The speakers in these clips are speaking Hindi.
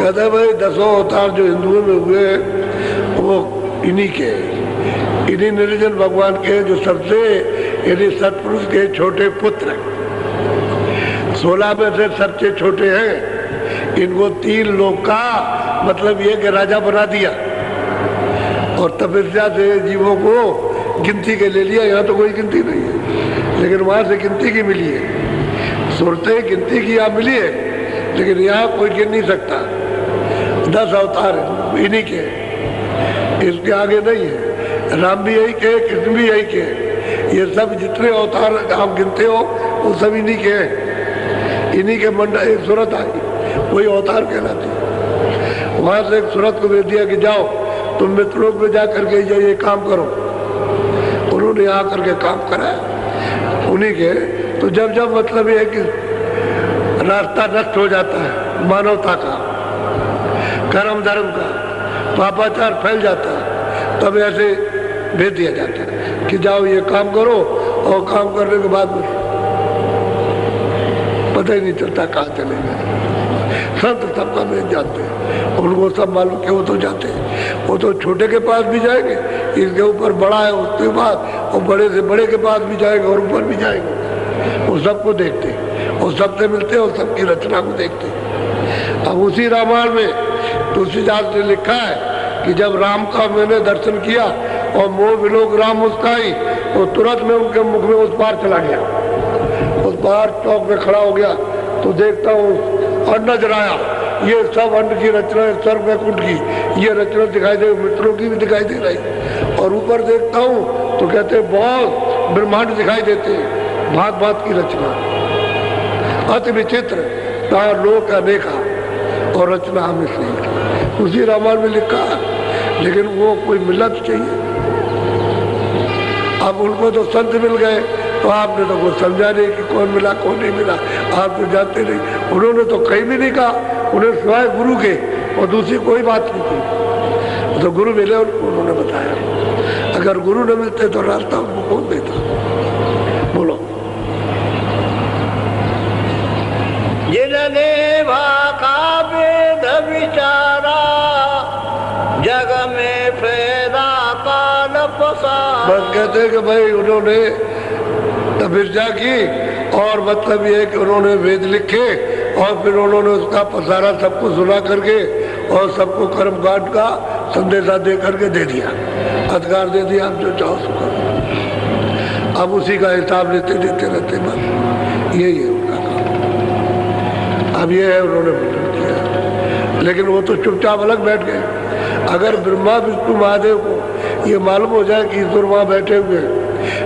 कहते हैं भाई 10 अवतार जो हिंदुओं में हुए वो इन्हीं के, इन्हीं निरंजन भगवान के जो सबसे यानी सतपुरुष के छोटे पुत्र 16 में से सबसे छोटे हैं। इनको 3 लोक का मतलब ये कि राजा बना दिया और तपस्या से जीवों को गिनती के ले लिया। यहाँ तो कोई गिनती नहीं है, लेकिन वहाँ से गिनती की मिली है। सूरतें गिनती की यहाँ मिली है, लेकिन यहाँ कोई गिन नहीं सकता। 10 अवतार इन्हीं के, इसके आगे नहीं है। राम भी यही के, कृष्ण भी यही के, ये सब जितने अवतार आप गिनते हो वो सब इन्हीं के हैं। इन्हीं के मंडल एक सूरत आई, वही अवतार कहलाती है। वहाँ से एक सूरत को भेज दिया कि जाओ तुम मित्रों में जा करके ये काम करो। उन्होंने यहाँ करके काम कराया उन्हीं के। तो जब जब मतलब ये है कि रास्ता नष्ट हो जाता है मानवता का, कर्म धर्म का, पापाचार फैल जाता है, तब ऐसे भेज दिया जाता है कि जाओ ये काम करो, और काम करने के बाद पता ही नहीं चलता कहाँ चले गए। संत सबका भेज जाते हैं, उनको सब मालूम कि वो तो जाते हैं, वो तो छोटे के पास भी जाएंगे, इसके ऊपर बड़ा है उसके बाद, और बड़े से बड़े के पास भी जाएंगे और ऊपर भी जाएंगे। वो सबको देखते हैं और सबसे मिलते हैं और सबकी रचना को देखते हैं। अब उसी रामायण में तुलसीदास ने लिखा है कि जब राम का मैंने दर्शन किया और मोह विलोक राम मुस्काई, तो तुरंत में उनके मुख में उस पार चला गया। उस पार चौक में खड़ा हो गया तो देखता हूँ और नजर आया ये सब अन्न की रचना, सर्व वैकुंठ की ये रचना दिखाई दे, मित्रों की भी दिखाई दे रही। और ऊपर देखता हूँ तो कहते बहुत ब्रह्मांड दिखाई देते हैं, भांत भांत की रचना, अति विचित्र, तार लोक अनेका और रचना हमें सही। उसी रामायण में लिखा, लेकिन वो कोई मिलत चाहिए। अब उनको तो संत मिल गए, तो आपने तो कुछ समझा नहीं कि कौन मिला कौन नहीं मिला, आप तो जानते नहीं। उन्होंने तो कहीं भी नहीं कहा, उन्हें सिवाय गुरु के और दूसरी कोई बात नहीं थी। तो गुरु मिले उन्होंने बताया। अगर गुरु न मिलते तो रास्ता उनको कौन देता? बोलो। जिन्हें भाका वेद विचारा, जग में फेरा काल पसारा। बस कहते हैं कि भाई उन्होंने तपस्या की और मतलब ये है कि उन्होंने वेद लिखे और फिर उन्होंने उसका पसारा सबको सुना करके और सबको कर्म कांड का संदेशा दे करके दे दिया, अधिकार दे दिया, आप जो चाहो सो करो। अब उसी का हिसाब लेते देते रहते, बस यही है उनका काम। अब ये है उन्होंने वर्णन किया, लेकिन वो तो चुपचाप अलग बैठ गए। अगर ब्रह्मा विष्णु महादेव को ये मालूम हो जाए कि ईश्वर वहाँ बैठे हुए,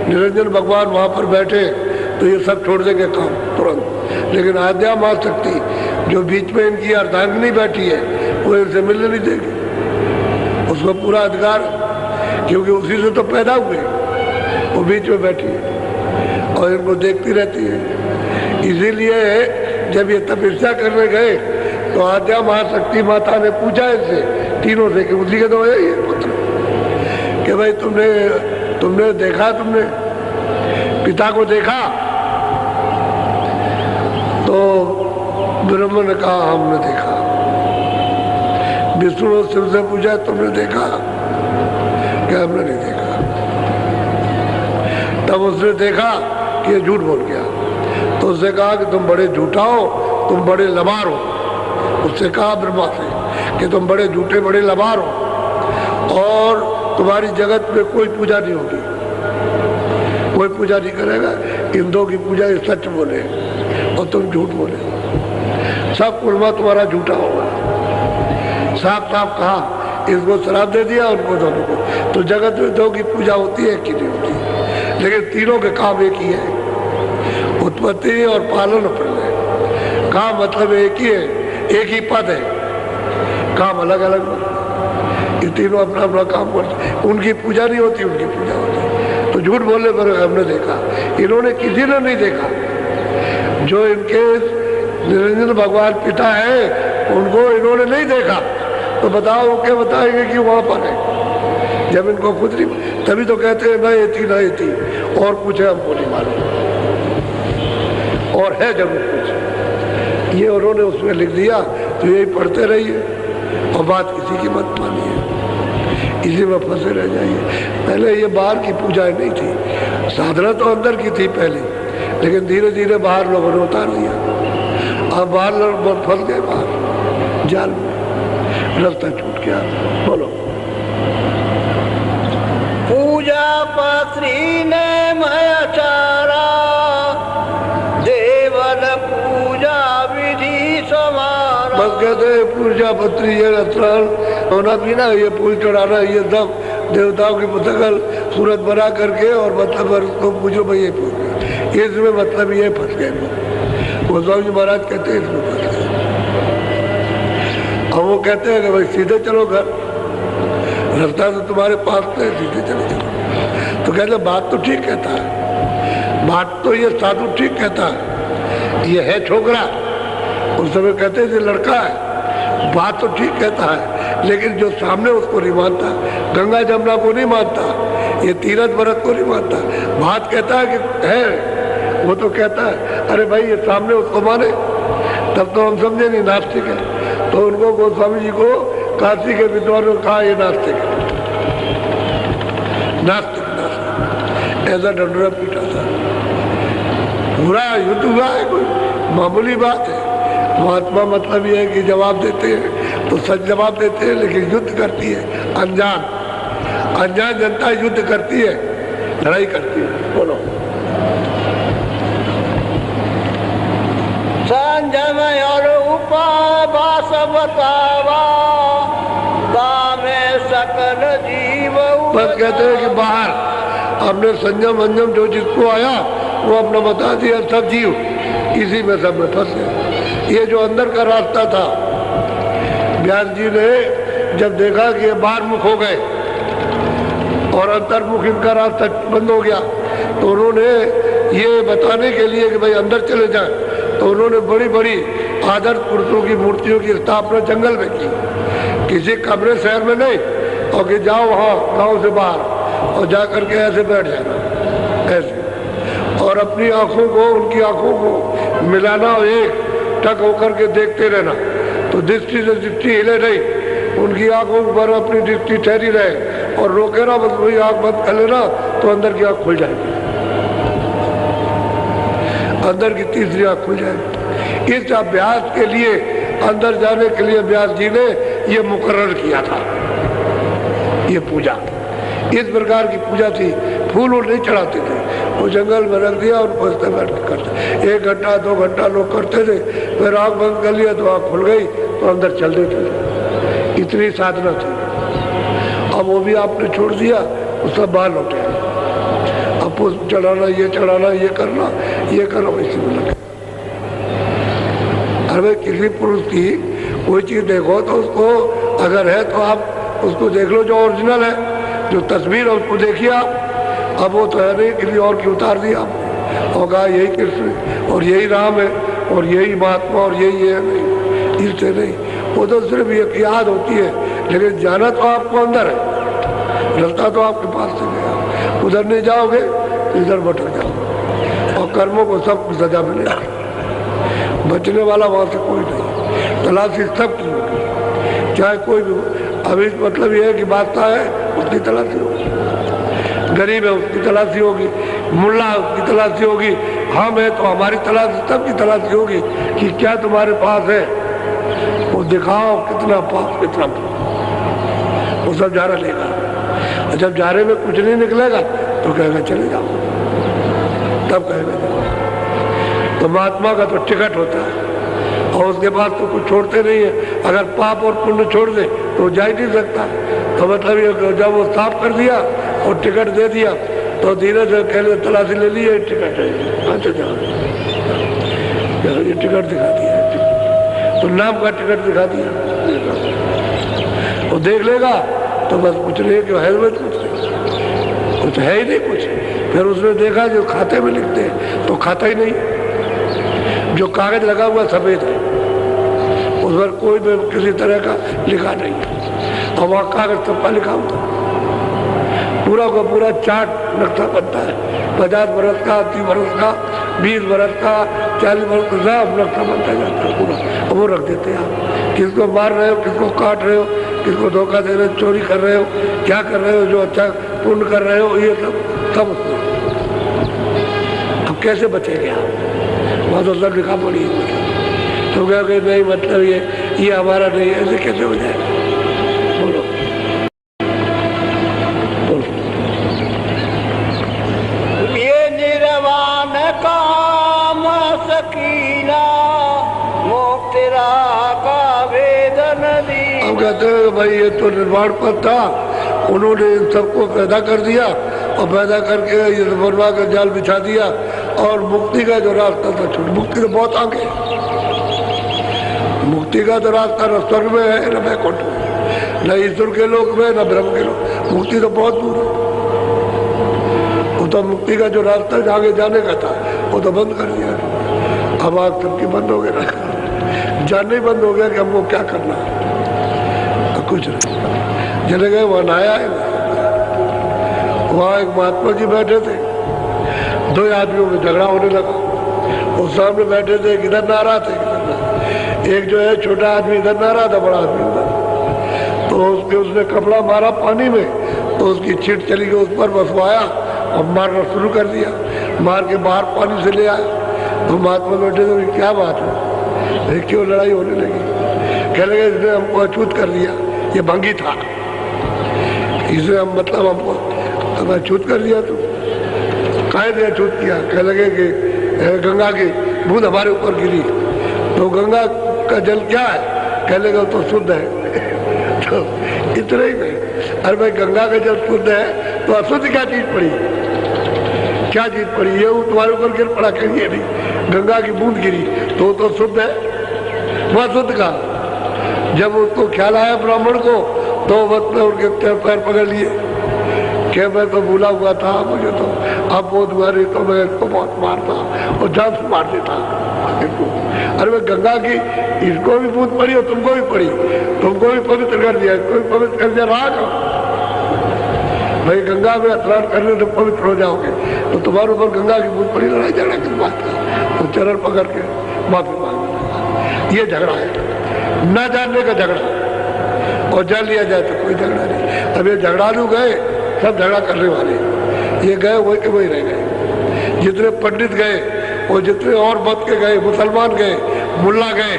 निरंजन भगवान वहाँ पर बैठे, तो ये सब छोड़ देंगे काम तुरंत। लेकिन आद्या माँ शक्ति जो बीच में इनकी अर्धांगिनी बैठी है, वो इनसे मिलने नहीं देगी। उसको पूरा अधिकार, क्योंकि उसी से तो पैदा हुए, वो बीच में बैठी है और इनको देखती रहती है। इसीलिए जब ये तपस्या करने गए तो आद्या महाशक्ति माता ने पूछा इनसे तीनों से कि उसी के तो है ये पुत्र, कि भाई तुमने देखा, तुमने पिता को देखा? तो ब्रह्मा ने कहा हमने देखा। विष्णु ने शिव से पूछा तुमने देखा? क्या हमने नहीं देखा। तब उसने देखा कि ये झूठ बोल गया, तो उसने कहा कि तुम बड़े झूठा हो, तुम बड़े लबार हो। उससे कहा ब्रह्मा से कि तुम बड़े झूठे बड़े लबार हो और तुम्हारी जगत में कोई पूजा नहीं होगी, कोई पूजा नहीं करेगा। इन दो की पूजा ये सच बोले और तुम झूठ बोले, सब कुर्मा तुम्हारा झूठा होगा। साफ साफ कहा, इसको श्राप दे दिया उनको दोनों को। तो जगत में दो की पूजा होती है कि नहीं होती, लेकिन तीनों के काम एक ही है, उत्पत्ति और पालन और प्रलय। काम मतलब एक ही है, एक ही पद है, काम अलग अलग। ये तीनों अपना अपना काम करते, उनकी पूजा नहीं होती, उनकी पूजा होती। तो झूठ बोलने पर हमने देखा, इन्होंने किसी ने नहीं देखा। जो इनके निरंजन भगवान पिता है उनको इन्होंने नहीं देखा, तो बताओ वो क्या बताएंगे कि वहां पर है, जब इनको खुद नहीं। तभी तो कहते हैं ना ये थी ना ये थी, और कुछ है हमको नहीं मालूम, और है जरूर कुछ। ये उन्होंने उसमें लिख दिया तो यही पढ़ते रहिए और बात किसी की मत मानिए, इसी में फंसे रह जाइए। पहले ये बाहर की पूजाएं नहीं थी, साधना तो अंदर की थी पहले, लेकिन धीरे धीरे बाहर लोगों ने उतार दिया। अब बाहर लोग फंस गए, बाहर जाल में, रास्ता छूट गया। बोलो। पूजा पत्री ने मयाचारा, देवल पूजा विधि समारा। बस कहते हैं पूजा पत्री ये रत्न होना भी ना, ये फूल चढ़ाना, ये सब देवताओं की मुतकल सूरत बना करके और मतलब उसको पूजो भाई, ये पूछ, इसमें मतलब ये फंस गए। गोस्वामी जी महाराज कहते हैं इसमें फंस गए। अब वो कहते हैं कि भाई सीधे चलो घर, रास्ता तो तुम्हारे पास है, सीधे चले चलो। तो कहते बात तो ठीक कहता है, बात तो ये साधु ठीक कहता है, ये है छोकरा, उस समय कहते हैं लड़का है, बात तो ठीक कहता है, लेकिन जो सामने उसको नहीं मानता, गंगा जमुना को नहीं मानता, ये तीरथ व्रत को नहीं मानता। बात कहता है कि है, वो तो कहता है अरे भाई ये सामने उसको माने, तब तो हम समझे नहीं नास्तिक है। तो उनको गोस्वामी जी को काशी के विद्वानों ने कहा ये नास्तिक है, नास्तिक नास्तिक, ऐसा डंडोरा पीटा था। पूरा युद्ध हुआ है, कोई मामूली बात है। महात्मा मतलब ये है कि जवाब देते हैं तो सच जवाब देते हैं, लेकिन युद्ध करती है अनजान, अनजान जनता युद्ध करती है, लड़ाई करती है। बोलो। संजय और उपवास बतावा, में सकल जीव। बस कहते हैं कि बाहर हमने संयम अंजम जो जिसको आया वो अपना बता दिया, सब जीव इसी में सब में फंसे। ये जो अंदर का रास्ता था, व्यास जी ने जब देखा कि ये बाहर मुख हो गए और अंतर्मुख इनका रास्ता बंद हो गया, तो उन्होंने ये बताने के लिए कि भाई अंदर चले जाए, तो उन्होंने बड़ी बड़ी आदर्श पुरुषों की मूर्तियों की स्थापना जंगल में की, किसी कमरे शहर में नहीं, और कि जाओ वहाँ गांव से बाहर और जा करके ऐसे बैठ जाना, ऐसे, और अपनी आंखों को उनकी आंखों को मिलाना और एक टक होकर के देखते रहना, तो दृष्टि से दृष्टि हिले नहीं, उनकी आंखों पर अपनी दृष्टि ठहरी रहे, और रोके ना, बस वही आंख बंद कर लेना तो अंदर की आंख खुल जाएगी, अंदर की तीसरी आंख खुल जाएगी। इस अभ्यास के लिए, अंदर जाने के लिए व्यास जी ने ये मुकर्रर किया था, ये पूजा इस प्रकार की पूजा थी। फूल वूल नहीं चढ़ाते थे, वो जंगल में रख दिया और बसते बैठ के करते, 1 घंटा 2 घंटा लोग करते थे, फिर आँख बंद कर लिया तो आँख खुल गई तो अंदर चल देते थे, इतनी साधना थी। अब वो भी आपने छोड़ दिया, वो सब बाहर लौटे, अब पुष्प चढ़ाना, ये चढ़ाना, ये करना, ये करो, इसी में लगे। अरे किसी पुरुष की कोई चीज़ देखो तो उसको अगर है तो आप उसको देख लो जो ओरिजिनल है, जो तस्वीर है उसको देखिए आप। अब वो तो है नहीं, किसी और की उतार दिया आपने और कहा यही कृष्ण और यही राम है और यही महात्मा और यही है, नहीं, इससे नहीं, वो तो सिर्फ एक याद होती है, लेकिन जाना तो आपको अंदर है, रास्ता तो आपके पास से गया, उधर नहीं जाओगे तो इधर भटक जाओगे और कर्मों को सब सजा मिलेगी, बचने वाला वहाँ से कोई नहीं, तलाशी सबकी होगी, चाहे कोई भी। अभी मतलब ये है कि बादशाह है उसकी तलाशी होगी, गरीब है उसकी तलाशी होगी, मुल्ला उसकी तलाशी होगी, हम है तो हमारी तलाशी, सबकी तलाशी होगी कि क्या तुम्हारे पास है, वो दिखाओ कितना पाप कितना पाप, वो सब जारा लेगा, और जब जारे में कुछ नहीं निकलेगा तो कहेगा चले जाओ, तब कहेगा जाओ। तो महात्मा का तो टिकट होता है और उसके बाद तो कुछ छोड़ते नहीं है, अगर पाप और पुण्य छोड़ दे तो जा ही नहीं सकता। तो मतलब ये जब वो साफ कर दिया और टिकट दे दिया तो धीरे से कहने तलाशी ले ली, टिकट है, अच्छा जाओ, ये टिकट दिखा दिया, तो नाम का टिकट दिखा दिया, वो देख लेगा तो बस कुछ नहीं कि हेलमेट कुछ है ही नहीं कुछ। फिर उसने देखा जो खाते में लिखते हैं तो खाता ही नहीं, जो कागज लगा हुआ सफेद है, उस पर कोई भी किसी तरह का लिखा नहीं है, और वहाँ कागज सबका लिखा हुआ, पूरा का पूरा चार्ट नक्शा बनता है, 50 बरस का, 80 बरस का, 20 बरस का, 40 बरस का सब नक्शा बनता जाता है पूरा, वो रख देते हैं आप। किसको मार रहे हो, किसको काट रहे हो, किसको धोखा दे रहे हो, चोरी कर रहे हो, क्या कर रहे हो, जो अच्छा पुण्य कर रहे हो, ये सब उसमें। अब कैसे बचेंगे आप? वहाँ तो सब लिखा पड़ी है। तो क्या कि नहीं मतलब ये हमारा नहीं है, ऐसे कैसे हो जाएगा? बोलो बोलो। ये निर्वाण काम सकीना मुक्ति का वेदन दी। हम कहते हैं भाई ये तो निर्वाण पद था, उन्होंने इन सबको पैदा कर दिया और पैदा करके ये बनवा कर जाल बिछा दिया और मुक्ति का जो रास्ता था छूट। मुक्ति तो बहुत आगे, मुक्ति का तो रास्ता न स्वर्ग में है न वैकुंठ में, न ईश्वर के लोक में न ब्रह्म के लोक। मुक्ति तो बहुत दूर है। वो तो मुक्ति का जो रास्ता आगे जाने का था वो तो बंद कर दिया। अब आग सबकी बंद हो गया, जानना ही बंद हो गया कि हमको क्या करना है। तो कुछ नहीं, चले गए वहाँ नहाया है। वहाँ एक महात्मा जी बैठे थे, 2 आदमियों में झगड़ा होने लगा। वो सामने बैठे थे, इधर नहा रहा था, एक जो है छोटा आदमी इधर नहा रहा था, बड़ा आदमी इधर। तो उसने कपड़ा मारा पानी में, तो उसकी छिट चली गई, उस पर बसवाया और मारना शुरू कर दिया। मार के बाहर पानी से ले आया। तो महात्मा बैठे थे, क्या बात है, क्यों लड़ाई होने लगी? कह लगे इसने हमको अछूत कर दिया, ये भंगी था, इसे हम मतलब हमको अछूत कर दिया। तो काहे ने अछूत किया? कह लगे कि गंगा की बूंद हमारे ऊपर गिरी, तो गंगा का जल क्या है? कह लगे तो शुद्ध है। तो इतना ही नहीं, अरे भाई गंगा का जल शुद्ध है तो अशुद्ध क्या चीज पड़ी? क्या चीज पड़ी? ये तुम्हारे ऊपर गिर पड़ा, कहिए नहीं, गंगा की बूंद गिरी तो शुद्ध है, वह शुद्ध का। जब उसको ख्याल आया ब्राह्मण को, तो वक्त में उनके पैर पकड़ लिए कि मैं तो भूला हुआ था, मुझे तो अब वो तुम्हारी, तो मैं इसको बहुत मारता और जान से मार देता इसको। अरे मैं गंगा की इसको भी बूंद पड़ी और तुमको भी पड़ी, तुमको भी पवित्र कर दिया, इसको भी पवित्र कर दिया। रहा भाई गंगा में स्नान करने तो पवित्र हो जाओगे, तो तुम्हारे ऊपर गंगा की बूंद पड़ी, लड़ाई झगड़ा किस बात का? तो चरण पकड़ के माफी मांगने, ये झगड़ा है, न जानने का झगड़ा। और जान लिया जाए तो कोई झगड़ा नहीं। अब ये झगड़ालू गए, सब झगड़ा करने वाले, ये गए वही के वही रह गए। जितने पंडित गए और जितने और मत के गए, मुसलमान गए, मुल्ला गए,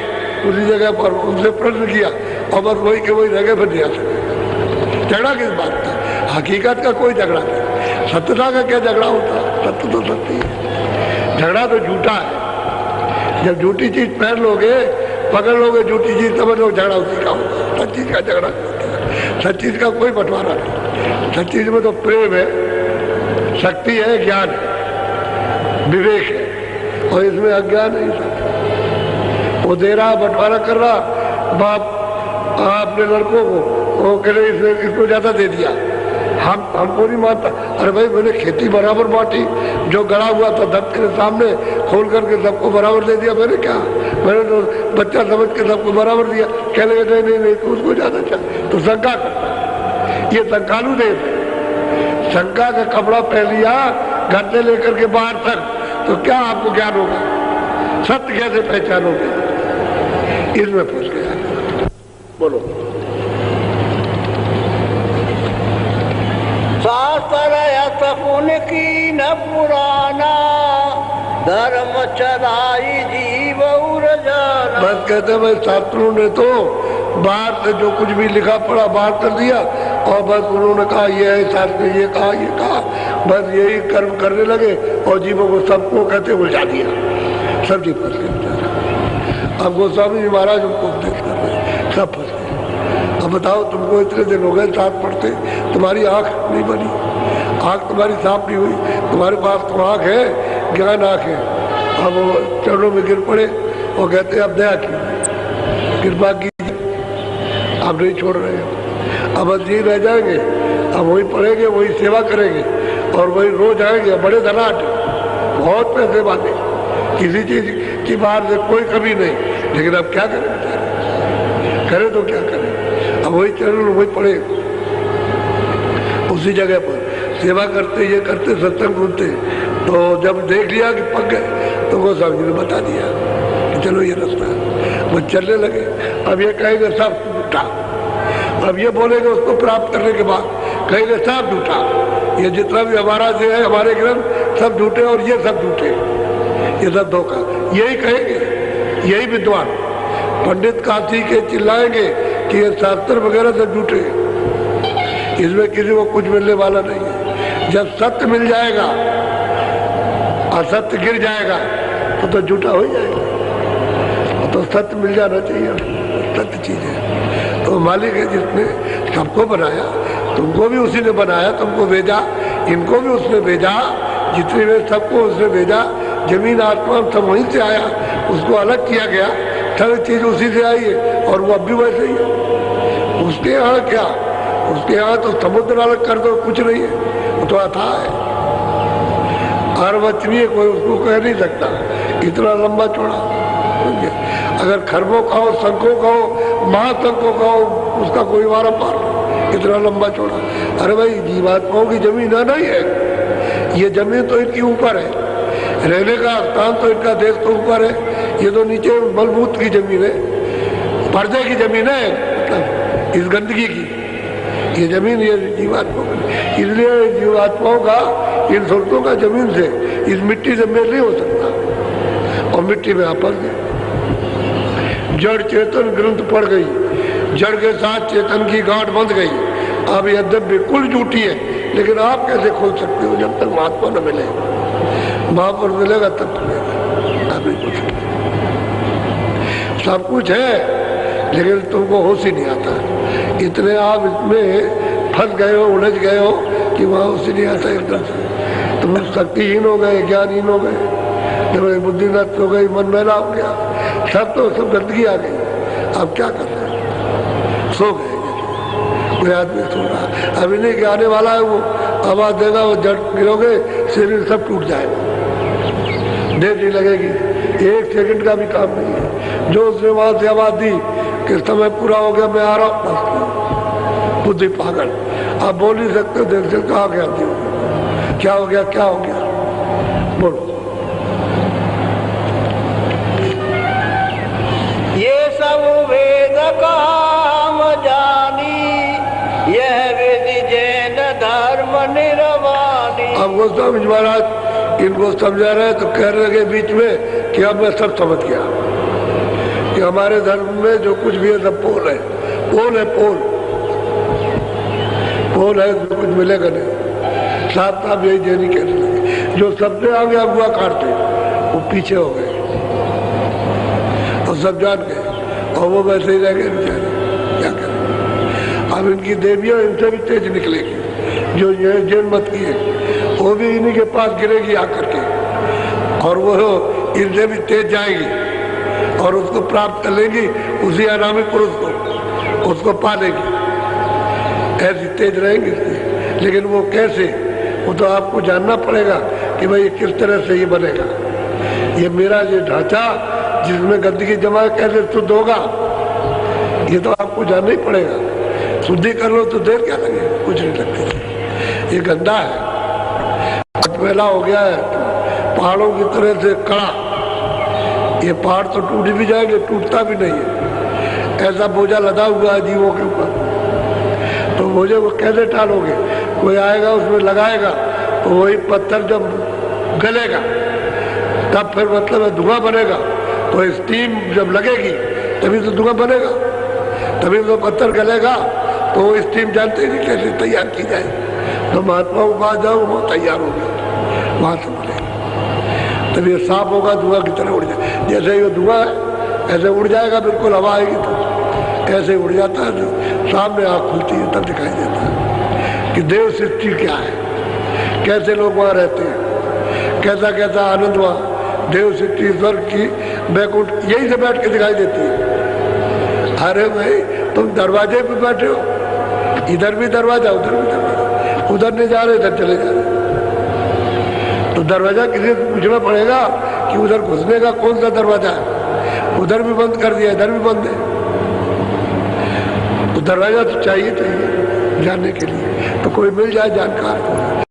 उसी जगह पर उनसे प्रश्न किया और बस वही के वही रह गए, फिर नहीं आ सके। झगड़ा किस बात का? हकीकत का कोई झगड़ा नहीं। सत्यता का क्या झगड़ा होता है? सत्य तो सत्य है, झगड़ा तो झूठा है। जब झूठी चीज पहन लोगे, पकड़ लोगे झूठी चीज, समझ लो झगड़ा उसी का होगा। सच चीज का झगड़ा होता है, सच चीज का कोई बंटवारा नहीं। सच चीज में तो प्रेम है, शक्ति है, ज्ञान है, विवेक है, और इसमें अज्ञान है। सब वो दे रहा, बंटवारा कर रहा, बाप अपने लड़कों को, वो कह रहे इसको ज्यादा दे दिया, हमको नहीं मानता। अरे भाई मैंने खेती बराबर बांटी, जो गड़ा हुआ था दफ्तर के सामने खोल करके सबको बराबर दे दिया। मैंने क्या, मैंने तो बच्चा समझ के सबको बराबर दिया। कह लगे नहीं नहीं नहीं, तो उसको ज्यादा चाहिए, तो शंका करता। ये शंकालु देव है, शंका का कपड़ा पहन लिया घर से लेकर के बाहर तक, तो क्या आपको ज्ञान होगा? सत्य कैसे पहचानोगे? इसमें फंस गया। बोलो। शास्त्र पुण्य की न पुराना, धर्म चलाई जीव जाना। बस कहते भाई शास्त्रों ने तो बाहर से जो कुछ भी लिखा पड़ा बाहर कर दिया, और बस उन्होंने कहा ये है, शास्त्र ने ये कहा, बस यही कर्म करने लगे और जीवों को सबको कहते उलझा दिया। सब जी फंस गए। अब गोस्वामी जी महाराज उनको उपदेश कर रहे, सब फंस गए। अब बताओ, तुमको इतने दिन हो गए साथ पढ़ते, तुम्हारी आंख नहीं बनी, आंख तुम्हारी साफ नहीं हुई, तुम्हारे पास तो आंख है, ज्ञान आंख है। अब वो चरणों में गिर पड़े और कहते अब दया की, कृपा कीजिए, अब नहीं छोड़ रहे हो, अब बस यही रह जाएंगे, अब वही पढ़ेंगे, वही सेवा करेंगे और वही रोज आएंगे। बड़े धनाट, बहुत पैसे वाले, किसी चीज की बाहर से कोई कमी नहीं, लेकिन अब क्या करें बेचारे, करें तो क्या करें? अब वही चरण वही पढ़े, उसी जगह पर सेवा करते, ये करते, सत्संग सुनते। तो जब देख लिया कि पक गए, तो गोस्वामी जी ने बता दिया कि चलो ये रास्ता है। वो चलने लगे। अब ये कहेंगे सब झूठा, अब ये बोलेंगे उसको प्राप्त करने के बाद कहेंगे सब झूठा, ये जितना भी हमारा जो है हमारे ग्रंथ सब झूठे और ये सब झूठे, ये सब धोखा, यही कहेंगे। यही विद्वान पंडित काशी के चिल्लाएंगे कि ये शास्त्र वगैरह सब झूठे, इसमें किसी को कुछ मिलने वाला नहीं है। जब सत्य मिल जाएगा, असत्य गिर जाएगा तो झूठा हो जाएगा। तो सत्य मिल जाना चाहिए, सत्य चीज है। तो मालिक है जिसने सबको बनाया, तुमको भी उसी ने बनाया, तुमको भेजा, इनको भी उसने भेजा, जितने वे सबको उसने भेजा। जमीन आसमान सब वहीं से आया, उसको अलग किया गया, सब चीज उसी से आई है और वो अब भी वैसे ही है। उसके यहाँ क्या, उसके यहाँ तो समुद्र अलग कर दो कुछ नहीं है, वो तो अथाह है, अर्वचनीय, कोई उसको कह नहीं सकता, इतना लंबा चौड़ा। अगर खरबों का हो, शंखों का हो, महाशंखों का हो, उसका कोई वारा पार नहीं, इतना लंबा चौड़ा। अरे भाई जीवात्माओं की जमीन है नहीं है, ये जमीन तो इनकी ऊपर है, रहने का स्थान तो इनका देश तो ऊपर है, ये तो नीचे मलबूत की जमीन है, पर्दे की जमीन है, मतलब इस गंदगी की ये जमीन, ये जीवात्माओं की। इसलिए जीवात्माओं का इन सुरतों का जमीन से, इस मिट्टी से मेल नहीं हो सकता। और मिट्टी में आपस में जड़ चेतन ग्रंथ पड़ गई, जड़ के साथ चेतन की गांठ बंध गई। अब यद्यप बिल्कुल झूठी है, लेकिन आप कैसे खोल सकते हो जब तक महात्मा न मिले? महापुरुष मिलेगा तब खुलेगा, आप नहीं खोल सकते। सब कुछ है लेकिन तुमको होश ही नहीं आता, इतने आप इसमें फंस गए हो, उलझ गए हो कि वहाँ होश ही नहीं आता एकदम से। तुम शक्तिहीन हो गए, ज्ञानहीन हो गए, जब बुद्धि नष्ट हो गई, मन मैला हो गया, सब तो सब गंदगी आ गई। अब क्या कर रहे हैं? सो गए, कोई आदमी सो रहा, अभी नहीं कि आने वाला है, वो आवाज देगा, वो जड़ गिरोगे, शरीर सब टूट जाएगा, देर नहीं लगेगी, 1 सेकंड का भी काम नहीं है। जो उसने वहां से आवाज दी कि समय पूरा हो गया, मैं आ रहा हूँ, बुद्धि पागल, आप बोल नहीं सकते, देर से कहा गया, क्या हो गया, क्या हो गया, बोलो। ये सब वेद काम जानी, यह विधि जैन धर्म निर्वाणी। अब गोस्वामी महाराज इनको समझा रहे तो कह रहे लगे बीच में कि अब मैं सब समझ गया कि हमारे धर्म में जो कुछ भी है सब पोल है, पोल है, पोल पोल है, जो कुछ मिलेगा नहीं। साहब साहब यही देनी कहने लगे, जो सबसे आगे अगुआ काटते वो पीछे हो गए और सब जान गए, और वो वैसे ही रह गए बेचारे, क्या करें। अब इनकी देवियां इनसे भी तेज निकलेगी, जो ये जैन मत की है वो भी इन्हीं के पास गिरेगी आकर के, और वो इनसे भी तेज जाएगी और उसको प्राप्त कर लेंगी, उसी अनामी पुरुष को, उसको पा लेगी, ऐसी तेज रहेंगी। लेकिन वो कैसे, वो तो आपको जानना पड़ेगा कि भाई किस तरह से ये बनेगा, ये मेरा ये ढांचा जिसमें गंदगी जमा कैसे शुद्ध होगा, ये तो आपको जानना ही पड़ेगा। शुद्धि कर लो तो देर क्या लगे, कुछ नहीं लगती। ये गंदा है, पहला हो गया है पहाड़ों की तरह से कड़ा, ये पहाड़ तो टूट भी जाएंगे, टूटता भी नहीं है, ऐसा बोझा लदा हुआ है जीवों के ऊपर। तो बोझे को कैसे टालोगे? कोई आएगा उसमें लगाएगा तो वही पत्थर जब गलेगा तब फिर मतलब धुआं बनेगा, तो स्टीम जब लगेगी तभी तो धुआं बनेगा, तभी तो पत्थर गलेगा। तो वो स्टीम जानते नहीं कैसे तैयार की जाए। तो महात्माओं के पास जाओ, वो तैयार हो गया, वहां से बनेगा, तब ये साफ होगा, धुआं की तरह उड़ जाए। जैसे ये धुआं है ऐसे उड़ जाएगा, बिल्कुल हवा आएगी तो ऐसे उड़ जाता है, जो सामने आँख खुलती है तब दिखाई देता है कि देव सृष्टि क्या है, कैसे लोग वहाँ रहते हैं, कैसा कैसा आनंद वहाँ, देव सृष्टि स्वर्ग की बैकुंठ यही से बैठ के दिखाई देती है। अरे भाई तुम दरवाजे पे बैठे हो, इधर भी दरवाजा उधर भी दरवाजा, उधर नहीं जा रहे इधर चले जा रहे, तो दरवाजा किसी से पूछना पड़ेगा कि उधर घुसने का कौन सा दरवाजा है, उधर भी बंद कर दिया, इधर भी बंद है। तो दरवाजा तो चाहिए जानने के लिए, तो कोई मिल जाए जानकार को,